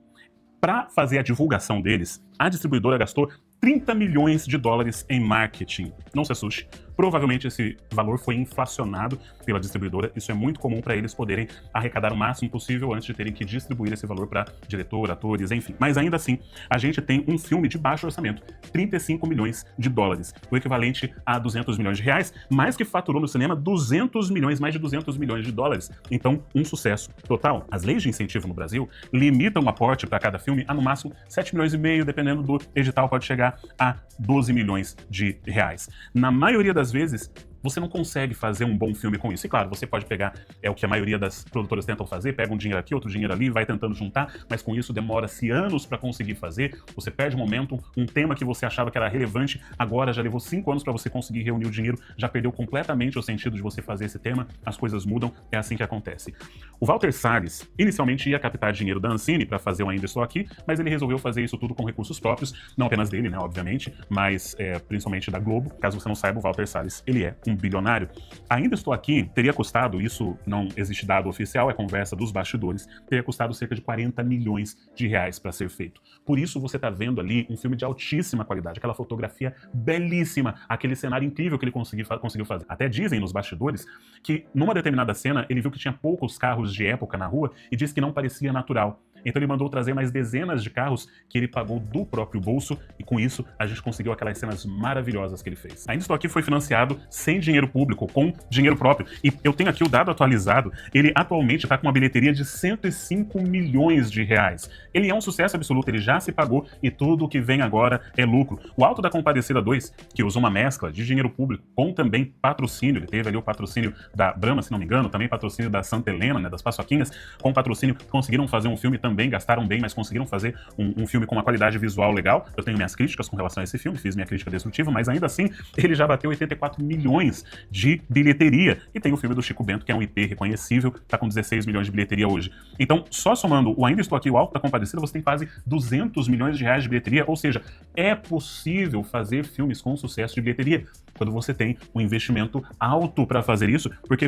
[SPEAKER 10] Para fazer a divulgação deles, a distribuidora gastou 30 milhões de dólares em marketing. Não se assuste, provavelmente esse valor foi inflacionado pela distribuidora. Isso é muito comum para eles poderem arrecadar o máximo possível antes de terem que distribuir esse valor para diretor, atores, enfim. Mas ainda assim, a gente tem um filme de baixo orçamento, 35 milhões de dólares, o equivalente a 200 milhões de reais, mas que faturou no cinema 200 milhões, mais de 200 milhões de dólares. Então, um sucesso total. As leis de incentivo no Brasil limitam o aporte para cada filme a no máximo 7 milhões e meio, dependendo do edital, pode chegar a 12 milhões de reais. Na maioria das vezes, você não consegue fazer um bom filme com isso. E claro, você pode pegar, é o que a maioria das produtoras tentam fazer, pega um dinheiro aqui, outro dinheiro ali, vai tentando juntar, mas com isso demora-se anos para conseguir fazer, você perde o momento, um tema que você achava que era relevante, agora já levou 5 anos para você conseguir reunir o dinheiro, já perdeu completamente o sentido de você fazer esse tema, as coisas mudam, é assim que acontece. O Walter Salles inicialmente ia captar dinheiro da Ancine para fazer o Ainda Estou Aqui, mas ele resolveu fazer isso tudo com recursos próprios, não apenas dele, né, obviamente, mas principalmente da Globo. Caso você não saiba, o Walter Salles, ele é um bilionário. Ainda Estou Aqui teria custado, isso não existe dado oficial, é conversa dos bastidores, teria custado cerca de 40 milhões de reais para ser feito. Por isso você está vendo ali um filme de altíssima qualidade, aquela fotografia belíssima, aquele cenário incrível que ele conseguiu fazer. Até dizem nos bastidores que numa determinada cena ele viu que tinha poucos carros de época na rua e disse que não parecia natural. Então ele mandou trazer mais dezenas de carros que ele pagou do próprio bolso e com isso a gente conseguiu aquelas cenas maravilhosas que ele fez. Ainda Estou Aqui foi financiado sem dinheiro público, com dinheiro próprio. E eu tenho aqui o dado atualizado, ele atualmente está com uma bilheteria de 105 milhões de reais. Ele é um sucesso absoluto, ele já se pagou e tudo o que vem agora é lucro. O Alto da Compadecida 2, que usou uma mescla de dinheiro público com também patrocínio, ele teve ali o patrocínio da Brahma, se não me engano, também patrocínio da Santa Helena, né, das Paçoquinhas, com patrocínio, conseguiram fazer um filme também, gastaram bem, mas conseguiram fazer um filme com uma qualidade visual legal. Eu tenho minhas críticas com relação a esse filme, fiz minha crítica destrutiva, mas ainda assim, ele já bateu 84 milhões de bilheteria. E tem o filme do Chico Bento, que é um IP reconhecível, tá com 16 milhões de bilheteria hoje. Então, só somando o Ainda Estou Aqui e o Alto da Compadecida, você tem quase 200 milhões de reais de bilheteria, ou seja, é possível fazer filmes com sucesso de bilheteria quando você tem um investimento alto para fazer isso, porque...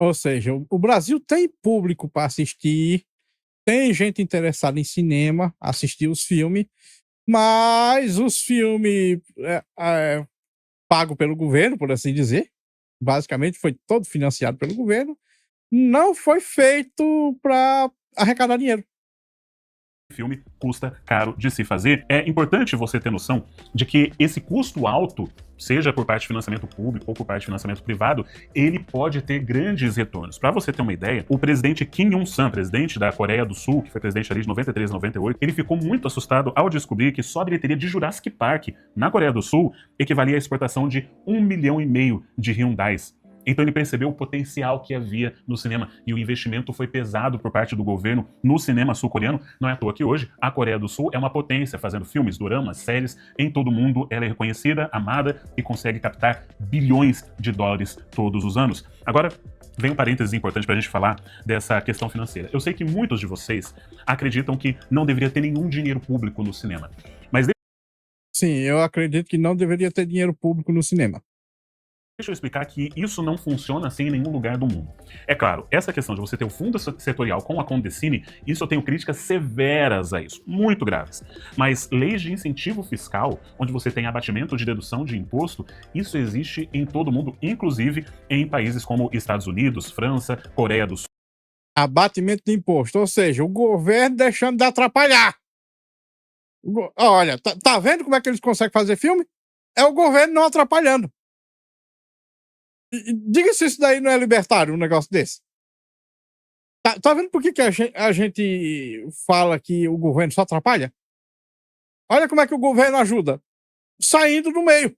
[SPEAKER 1] Ou seja, o Brasil tem público para assistir, tem gente interessada em cinema, assistir os filmes, mas os filmes pagos pelo governo, por assim dizer, basicamente foi todo financiado pelo governo, não foi feito para arrecadar dinheiro.
[SPEAKER 10] Filme custa caro de se fazer. É importante você ter noção de que esse custo alto, seja por parte de financiamento público ou por parte de financiamento privado, ele pode ter grandes retornos. Para você ter uma ideia, o presidente Kim Il-sung, presidente da Coreia do Sul, que foi presidente ali de 93 a 98, ele ficou muito assustado ao descobrir que só a bilheteria de Jurassic Park na Coreia do Sul equivalia à exportação de 1,5 milhão de Hyundais. Então ele percebeu o potencial que havia no cinema e o investimento foi pesado por parte do governo no cinema sul-coreano. Não é à toa que hoje a Coreia do Sul é uma potência, fazendo filmes, doramas, séries em todo o mundo. Ela é reconhecida, amada e consegue captar bilhões de dólares todos os anos. Agora, vem um parênteses importante para a gente falar dessa questão financeira. Eu sei que muitos de vocês acreditam que não deveria ter nenhum dinheiro público no cinema. Mas
[SPEAKER 1] sim, eu acredito que não deveria ter dinheiro público no cinema.
[SPEAKER 10] Deixa eu explicar que isso não funciona assim em nenhum lugar do mundo. É claro, essa questão de você ter o fundo setorial com a Condecine, isso eu tenho críticas severas a isso, muito graves. Mas leis de incentivo fiscal, onde você tem abatimento de dedução de imposto, isso existe em todo mundo, inclusive em países como Estados Unidos, França, Coreia do Sul.
[SPEAKER 1] Abatimento de imposto, ou seja, o governo deixando de atrapalhar. Olha, tá vendo como é que eles conseguem fazer filme? É o governo não atrapalhando. Diga se isso daí não é libertário, um negócio desse. Tá vendo por que a gente fala que o governo só atrapalha? Olha como é que o governo ajuda. Saindo do meio.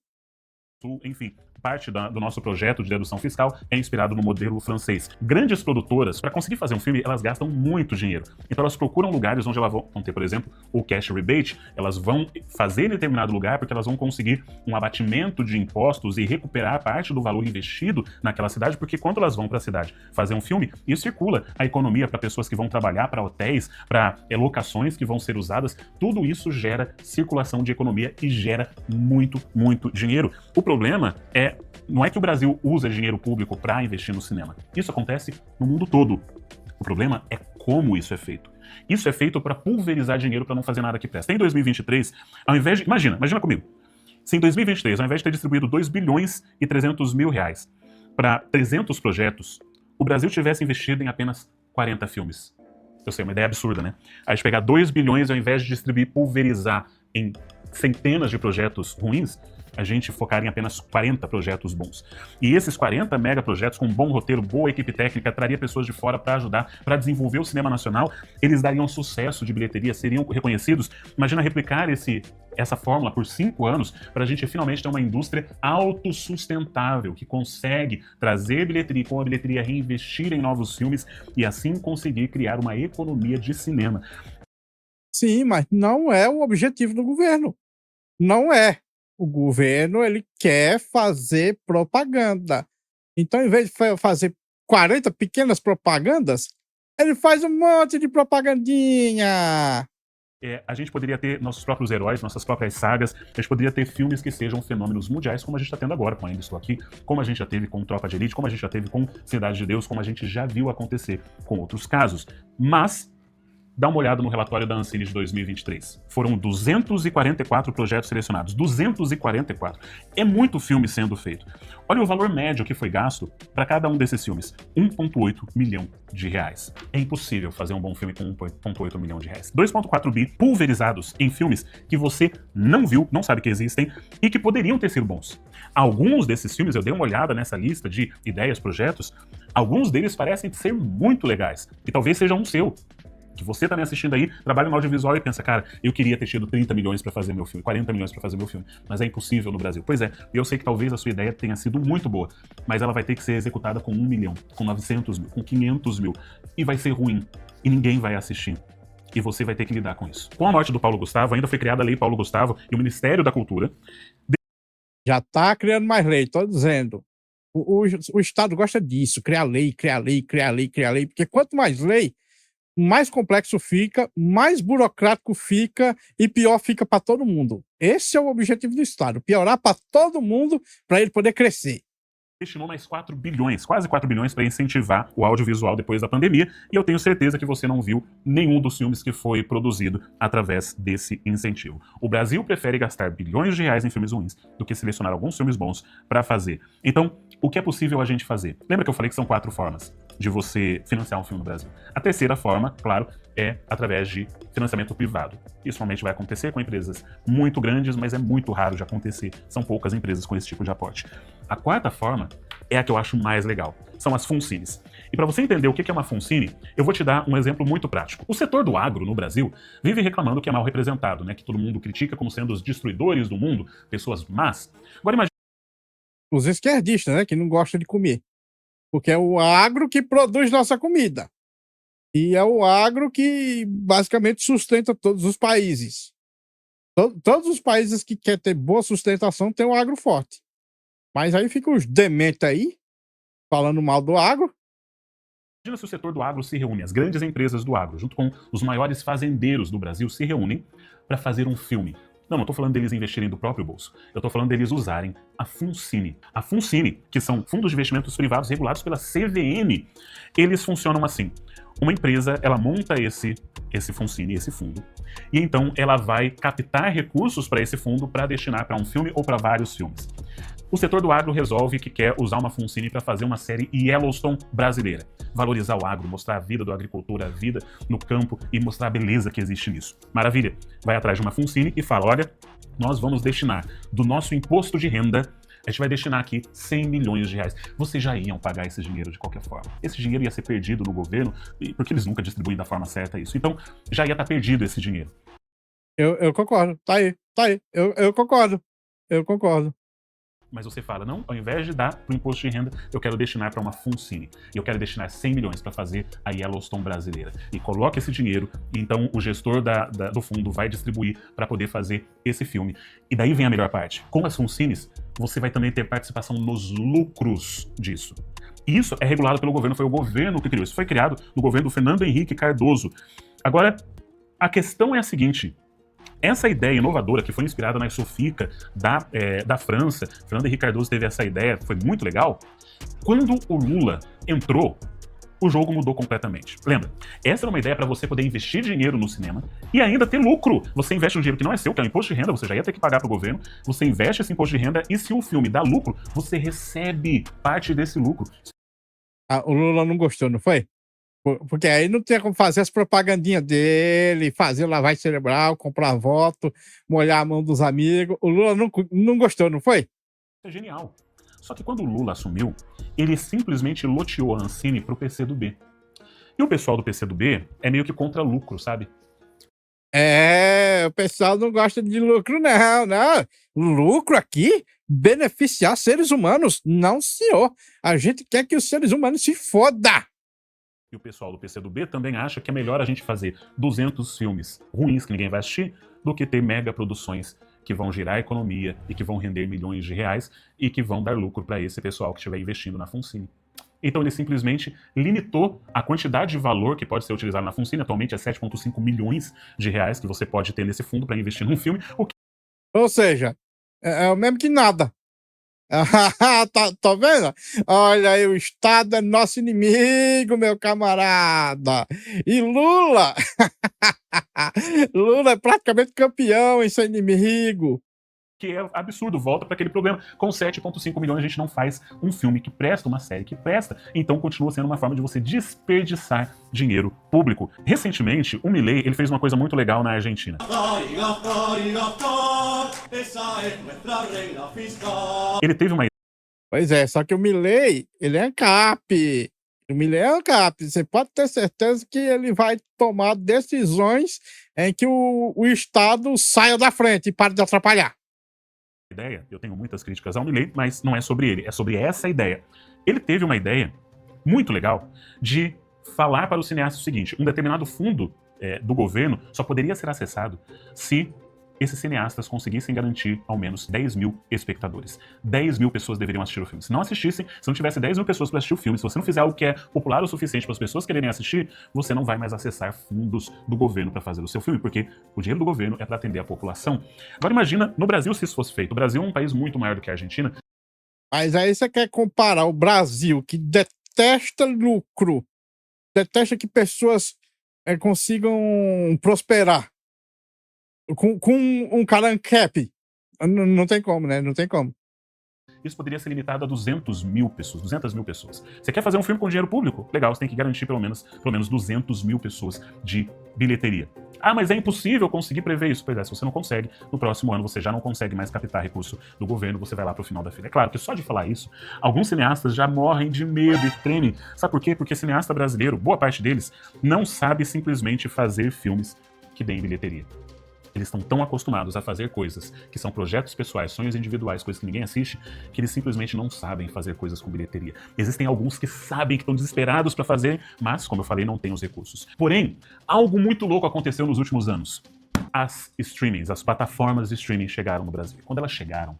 [SPEAKER 10] Enfim, parte do nosso projeto de dedução fiscal é inspirado no modelo francês. Grandes produtoras, para conseguir fazer um filme, elas gastam muito dinheiro. Então elas procuram lugares onde elas vão ter, por exemplo, o cash rebate, elas vão fazer em determinado lugar porque elas vão conseguir um abatimento de impostos e recuperar parte do valor investido naquela cidade, porque quando elas vão para a cidade fazer um filme, isso circula a economia para pessoas que vão trabalhar, para hotéis, para locações que vão ser usadas, tudo isso gera circulação de economia e gera muito, muito dinheiro. O problema não é que o Brasil usa dinheiro público para investir no cinema. Isso acontece no mundo todo. O problema é como isso é feito. Isso é feito para pulverizar dinheiro para não fazer nada que presta. Em 2023, ao invés de... Imagina comigo. Se em 2023, ao invés de ter distribuído 2 bilhões e 300 mil reais para 300 projetos, o Brasil tivesse investido em apenas 40 filmes. Eu sei, uma ideia absurda, né? A gente pegar 2 bilhões ao invés de distribuir, pulverizar em centenas de projetos ruins, a gente focar em apenas 40 projetos bons. E esses 40 megaprojetos com um bom roteiro, boa equipe técnica, traria pessoas de fora para ajudar, para desenvolver o cinema nacional, eles dariam sucesso de bilheteria, seriam reconhecidos. Imagina replicar essa fórmula por 5 anos para a gente finalmente ter uma indústria autossustentável, que consegue trazer bilheteria, com a bilheteria reinvestir em novos filmes e assim conseguir criar uma economia de cinema.
[SPEAKER 1] Sim, mas não é o objetivo do governo. Não é. O governo, ele quer fazer propaganda. Então, em vez de fazer 40 pequenas propagandas, ele faz um monte de propagandinha.
[SPEAKER 10] A gente poderia ter nossos próprios heróis, nossas próprias sagas, a gente poderia ter filmes que sejam fenômenos mundiais, como a gente está tendo agora com Ainda Estou Aqui, como a gente já teve com Tropa de Elite, como a gente já teve com Cidade de Deus, como a gente já viu acontecer com outros casos. Mas dá uma olhada no relatório da Ancine de 2023. Foram 244 projetos selecionados. 244. É muito filme sendo feito. Olha o valor médio que foi gasto para cada um desses filmes. 1,8 milhão de reais. É impossível fazer um bom filme com 1,8 milhão de reais. 2,4 bi pulverizados em filmes que você não viu, não sabe que existem e que poderiam ter sido bons. Alguns desses filmes, eu dei uma olhada nessa lista de ideias, projetos, alguns deles parecem ser muito legais. E talvez seja um seu. Que você tá me assistindo aí, trabalha no audiovisual e pensa, cara, eu queria ter tido 30 milhões para fazer meu filme, 40 milhões para fazer meu filme, mas é impossível no Brasil. Pois é, eu sei que talvez a sua ideia tenha sido muito boa, mas ela vai ter que ser executada com 1 milhão, com 900 mil, com 500 mil, e vai ser ruim, e ninguém vai assistir. E você vai ter que lidar com isso. Com a morte do Paulo Gustavo, ainda foi criada a Lei Paulo Gustavo e o Ministério da Cultura...
[SPEAKER 1] Já tá criando mais lei, tô dizendo. O Estado gosta disso, criar lei, porque quanto mais lei, mais complexo fica, mais burocrático fica e pior fica para todo mundo. Esse é o objetivo do Estado, piorar para todo mundo para ele poder crescer.
[SPEAKER 10] Destinou mais 4 bilhões, quase 4 bilhões para incentivar o audiovisual depois da pandemia, e eu tenho certeza que você não viu nenhum dos filmes que foi produzido através desse incentivo. O Brasil prefere gastar bilhões de reais em filmes ruins do que selecionar alguns filmes bons para fazer. Então, o que é possível a gente fazer? Lembra que eu falei que são 4 formas de você financiar um filme no Brasil? A terceira forma, claro, é através de financiamento privado. Isso normalmente vai acontecer com empresas muito grandes, mas é muito raro de acontecer. São poucas empresas com esse tipo de aporte. A quarta forma é a que eu acho mais legal. São as FUNCINEs. E para você entender o que é uma FUNCINE, eu vou te dar um exemplo muito prático. O setor do agro no Brasil vive reclamando que é mal representado, né? Que todo mundo critica como sendo os destruidores do mundo, pessoas más. Agora imagine...
[SPEAKER 1] Os esquerdistas, né? Que não gostam de comer. Porque é o agro que produz nossa comida. E é o agro que basicamente sustenta todos os países. Todos os países que querem ter boa sustentação têm um agro forte. Mas aí ficam os dementes aí, falando mal do agro.
[SPEAKER 10] Imagina se o setor do agro se reúne, as grandes empresas do agro, junto com os maiores fazendeiros do Brasil, se reúnem para fazer um filme. Não estou falando deles investirem do próprio bolso. Eu estou falando deles usarem a FUNCINE. A FUNCINE, que são fundos de investimentos privados regulados pela CVM, eles funcionam assim. Uma empresa, ela monta esse FUNCINE, esse fundo, e então ela vai captar recursos para esse fundo para destinar para um filme ou para vários filmes. O setor do agro resolve que quer usar uma FUNCINE para fazer uma série Yellowstone brasileira. Valorizar o agro, mostrar a vida do agricultor, a vida no campo e mostrar a beleza que existe nisso. Maravilha. Vai atrás de uma FUNCINE e fala, olha, nós vamos destinar do nosso imposto de renda, a gente vai destinar aqui 100 milhões de reais. Vocês já iam pagar esse dinheiro de qualquer forma. Esse dinheiro ia ser perdido no governo, porque eles nunca distribuem da forma certa isso. Então, já ia estar perdido esse dinheiro.
[SPEAKER 1] Eu concordo. Tá aí. Eu concordo.
[SPEAKER 10] Mas você fala, não, ao invés de dar para o imposto de renda, eu quero destinar para uma FUNCINE. E eu quero destinar 100 milhões para fazer a Yellowstone brasileira. E coloca esse dinheiro, e então o gestor do fundo vai distribuir para poder fazer esse filme. E daí vem a melhor parte. Com as FUNCINEs, você vai também ter participação nos lucros disso. E isso é regulado pelo governo, foi o governo que criou. Isso foi criado no governo do Fernando Henrique Cardoso. Agora, a questão é a seguinte. Essa ideia inovadora, que foi inspirada na Sofica da França, Fernando Henrique Cardoso teve essa ideia, foi muito legal. Quando o Lula entrou, o jogo mudou completamente. Lembra? Essa era uma ideia para você poder investir dinheiro no cinema e ainda ter lucro. Você investe um dinheiro que não é seu, que é um imposto de renda, você já ia ter que pagar para o governo, você investe esse imposto de renda e se o filme dá lucro, você recebe parte desse lucro.
[SPEAKER 1] O Lula não gostou, não foi? Porque aí não tinha como fazer as propagandinhas dele, fazer lavagem cerebral, comprar voto, molhar a mão dos amigos. O Lula não gostou, não foi?
[SPEAKER 10] É genial. Só que quando o Lula assumiu, ele simplesmente loteou a Ancine pro PCdoB. E o pessoal do PCdoB é meio que contra lucro, sabe?
[SPEAKER 1] O pessoal não gosta de lucro, não. Lucro aqui, beneficiar seres humanos. Não, senhor. A gente quer que os seres humanos se fodam.
[SPEAKER 10] E o pessoal do PCdoB também acha que é melhor a gente fazer 200 filmes ruins que ninguém vai assistir do que ter mega produções que vão girar a economia e que vão render milhões de reais e que vão dar lucro para esse pessoal que estiver investindo na FUNCINE. Então ele simplesmente limitou a quantidade de valor que pode ser utilizado na FUNCINE. Atualmente é 7,5 milhões de reais que você pode ter nesse fundo para investir num filme.
[SPEAKER 1] Ou seja, é o mesmo que nada. Tá vendo? Olha aí, o Estado é nosso inimigo, meu camarada. E Lula, Lula é praticamente campeão em ser inimigo.
[SPEAKER 10] Que é absurdo, volta para aquele problema. Com 7,5 milhões a gente não faz um filme que presta, uma série que presta. Então continua sendo uma forma de você desperdiçar dinheiro público. Recentemente, o Milei, ele fez uma coisa muito legal na Argentina. Ele teve uma...
[SPEAKER 1] Pois é, só que o Milei, ele é ANCAP. O Milei é ANCAP. Você pode ter certeza que ele vai tomar decisões em que o Estado saia da frente e pare de atrapalhar.
[SPEAKER 10] Ideia, eu tenho muitas críticas ao Milei, mas não é sobre ele, é sobre essa ideia. Ele teve uma ideia muito legal de falar para o cineasta o seguinte: um determinado fundo do governo só poderia ser acessado se esses cineastas conseguissem garantir ao menos 10 mil espectadores. 10 mil pessoas deveriam assistir o filme. Se não assistissem, se não tivesse 10 mil pessoas para assistir o filme, se você não fizer algo que é popular o suficiente para as pessoas quererem assistir, você não vai mais acessar fundos do governo para fazer o seu filme, porque o dinheiro do governo é para atender a população. Agora imagina, no Brasil, se isso fosse feito. O Brasil é um país muito maior do que a Argentina.
[SPEAKER 1] Mas aí você quer comparar o Brasil, que detesta lucro, detesta que pessoas consigam prosperar, com um cara ANCAP. Não tem como, né? Não tem como.
[SPEAKER 10] Isso poderia ser limitado a 200 mil pessoas. 200 mil pessoas. Você quer fazer um filme com dinheiro público? Legal, você tem que garantir pelo menos 200 mil pessoas de bilheteria. Ah, mas é impossível conseguir prever isso. Pois é, se você não consegue, no próximo ano você já não consegue mais captar recurso do governo, você vai lá pro final da fila. É claro que só de falar isso, alguns cineastas já morrem de medo e tremem. Sabe por quê? Porque cineasta brasileiro, boa parte deles, não sabe simplesmente fazer filmes que deem bilheteria. Eles estão tão acostumados a fazer coisas que são projetos pessoais, sonhos individuais, coisas que ninguém assiste, que eles simplesmente não sabem fazer coisas com bilheteria. Existem alguns que sabem, que estão desesperados para fazer, mas, como eu falei, não têm os recursos. Porém, algo muito louco aconteceu nos últimos anos. As streamings, as plataformas de streaming chegaram no Brasil. Quando elas chegaram,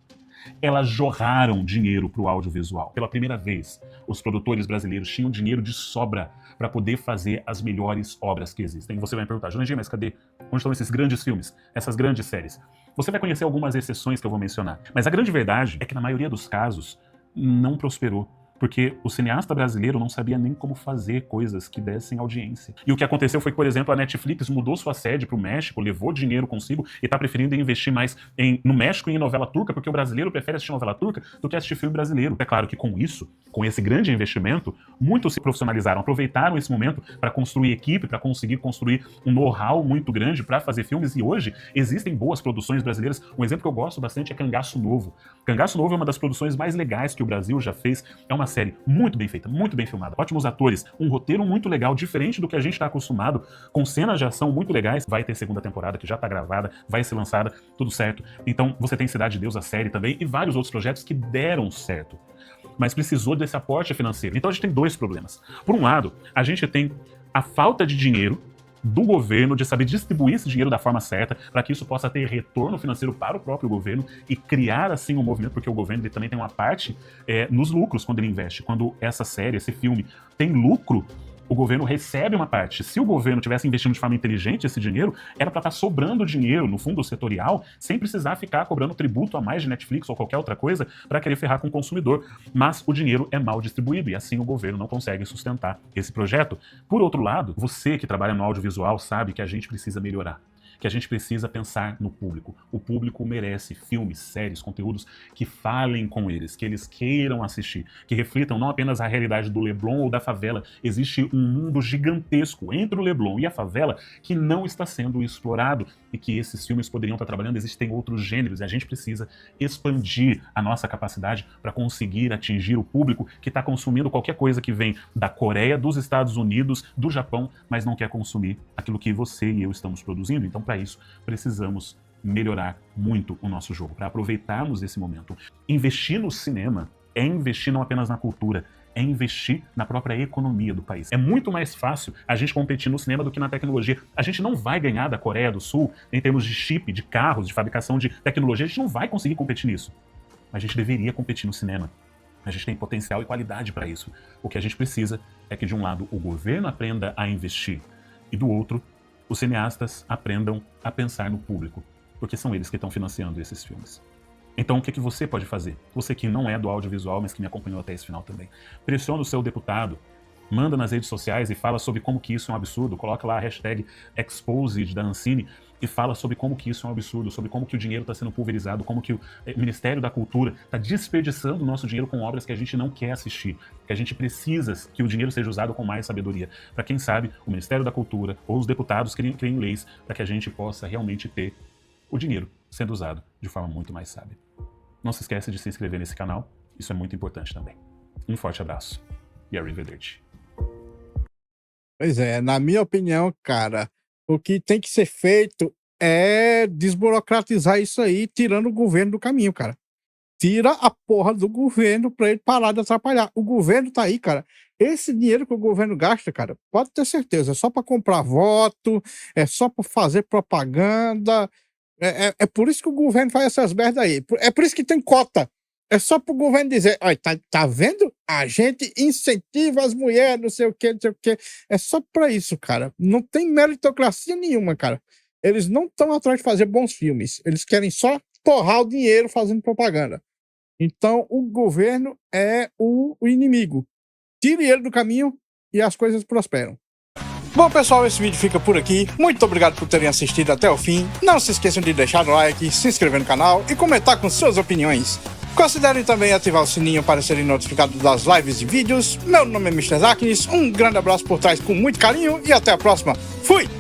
[SPEAKER 10] elas jorraram dinheiro para o audiovisual. Pela primeira vez, os produtores brasileiros tinham dinheiro de sobra para poder fazer as melhores obras que existem. E você vai me perguntar, Jurandir, mas cadê? Onde estão esses grandes filmes, essas grandes séries? Você vai conhecer algumas exceções que eu vou mencionar. Mas a grande verdade é que, na maioria dos casos, não prosperou. Porque o cineasta brasileiro não sabia nem como fazer coisas que dessem audiência. E o que aconteceu foi que, por exemplo, a Netflix mudou sua sede para o México, levou dinheiro consigo e está preferindo investir mais no México e em novela turca, porque o brasileiro prefere assistir novela turca do que assistir filme brasileiro. É claro que com isso, com esse grande investimento, muitos se profissionalizaram, aproveitaram esse momento para construir equipe, para conseguir construir um know-how muito grande para fazer filmes, e hoje existem boas produções brasileiras. Um exemplo que eu gosto bastante é Cangaço Novo. Cangaço Novo é uma das produções mais legais que o Brasil já fez. É uma série muito bem feita, muito bem filmada, ótimos atores, um roteiro muito legal, diferente do que a gente está acostumado, com cenas de ação muito legais. Vai ter segunda temporada que já está gravada, vai ser lançada, tudo certo. Então você tem Cidade de Deus, a série também, e vários outros projetos que deram certo, mas precisou desse aporte financeiro. Então a gente tem dois problemas. Por um lado, a gente tem a falta de dinheiro do governo, de saber distribuir esse dinheiro da forma certa, para que isso possa ter retorno financeiro para o próprio governo e criar assim um movimento, porque o governo ele também tem uma parte nos lucros quando ele investe. Quando essa série, esse filme tem lucro, o governo recebe uma parte. Se o governo tivesse investindo de forma inteligente esse dinheiro, era para estar sobrando dinheiro no fundo setorial, sem precisar ficar cobrando tributo a mais de Netflix ou qualquer outra coisa para querer ferrar com o consumidor. Mas o dinheiro é mal distribuído e assim o governo não consegue sustentar esse projeto. Por outro lado, você que trabalha no audiovisual sabe que a gente precisa melhorar, que a gente precisa pensar no público. O público merece filmes, séries, conteúdos que falem com eles, que eles queiram assistir, que reflitam não apenas a realidade do Leblon ou da favela. Existe um mundo gigantesco entre o Leblon e a favela que não está sendo explorado e que esses filmes poderiam estar trabalhando. Existem outros gêneros e a gente precisa expandir a nossa capacidade para conseguir atingir o público que está consumindo qualquer coisa que vem da Coreia, dos Estados Unidos, do Japão, mas não quer consumir aquilo que você e eu estamos produzindo. Então, para isso, precisamos melhorar muito o nosso jogo, para aproveitarmos esse momento. Investir no cinema é investir não apenas na cultura, é investir na própria economia do país. É muito mais fácil a gente competir no cinema do que na tecnologia. A gente não vai ganhar da Coreia do Sul em termos de chip, de carros, de fabricação de tecnologia. A gente não vai conseguir competir nisso. Mas a gente deveria competir no cinema. A gente tem potencial e qualidade para isso. O que a gente precisa é que, de um lado, o governo aprenda a investir e, do outro, os cineastas aprendam a pensar no público, porque são eles que estão financiando esses filmes. Então, o que você pode fazer? Você que não é do audiovisual, mas que me acompanhou até esse final também. Pressiona o seu deputado, manda nas redes sociais e fala sobre como que isso é um absurdo, coloca lá a hashtag Exposed da Ancine e fala sobre como que isso é um absurdo, sobre como que o dinheiro está sendo pulverizado, como que o Ministério da Cultura está desperdiçando o nosso dinheiro com obras que a gente não quer assistir, que a gente precisa que o dinheiro seja usado com mais sabedoria. Para quem sabe, o Ministério da Cultura ou os deputados criem leis para que a gente possa realmente ter o dinheiro sendo usado de forma muito mais sábia. Não se esqueça de se inscrever nesse canal, isso é muito importante também. Um forte abraço e arrivederci.
[SPEAKER 1] Pois é, na minha opinião, cara, o que tem que ser feito é desburocratizar isso aí, tirando o governo do caminho, cara. Tira a porra do governo pra ele parar de atrapalhar. O governo tá aí, cara. Esse dinheiro que o governo gasta, cara, pode ter certeza, é só pra comprar voto, é só pra fazer propaganda. É por isso que o governo faz essas merdas aí. É por isso que tem cota. É só pro governo dizer, olha, tá vendo? A gente incentiva as mulheres, não sei o quê, não sei o quê. É só pra isso, cara. Não tem meritocracia nenhuma, cara. Eles não estão atrás de fazer bons filmes. Eles querem só torrar o dinheiro fazendo propaganda. Então, o governo é o inimigo. Tire ele do caminho e as coisas prosperam. Bom, pessoal, esse vídeo fica por aqui. Muito obrigado por terem assistido até o fim. Não se esqueçam de deixar o like, se inscrever no canal e comentar com suas opiniões. Considerem também ativar o sininho para serem notificados das lives e vídeos. Meu nome é Mr. Zaknis, um grande abraço por trás com muito carinho e até a próxima. Fui!